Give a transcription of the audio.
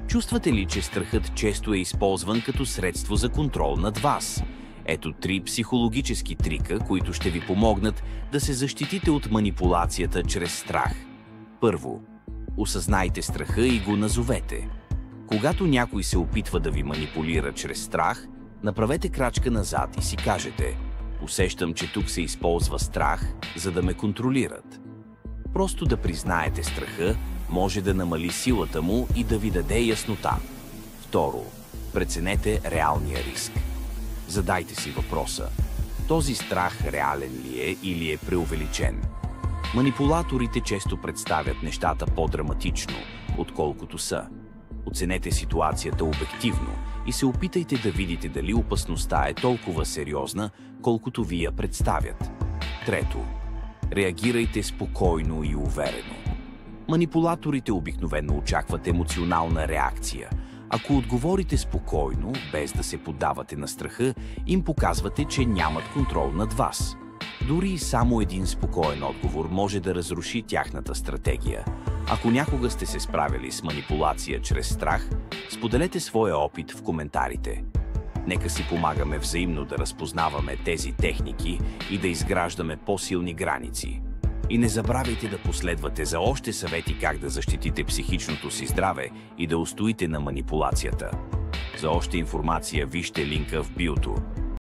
Чувствате ли, че страхът често е използван като средство за контрол над вас? Ето 3 психологически трика, които ще ви помогнат да се защитите от манипулацията чрез страх. Първо, осъзнайте страха и го назовете. Когато някой се опитва да ви манипулира чрез страх, направете крачка назад и си кажете: усещам, че тук се използва страх, за да ме контролират. Просто да признаете страха може да намали силата му и да ви даде яснота. Второ, преценете реалния риск. Задайте си въпроса: този страх реален ли е или е преувеличен? Манипулаторите често представят нещата по-драматично, отколкото са. Оценете ситуацията обективно и се опитайте да видите дали опасността е толкова сериозна, колкото ви я представят. Трето, реагирайте спокойно и уверено. Манипулаторите обикновено очакват емоционална реакция. Ако отговорите спокойно, без да се поддавате на страха, им показвате, че нямат контрол над вас. Дори само един спокоен отговор може да разруши тяхната стратегия. Ако някога сте се справили с манипулация чрез страх, споделете своя опит в коментарите. Нека си помагаме взаимно да разпознаваме тези техники и да изграждаме по-силни граници. И не забравяйте да последвате за още съвети как да защитите психичното си здраве и да устоите на манипулацията. За още информация вижте линка в биото.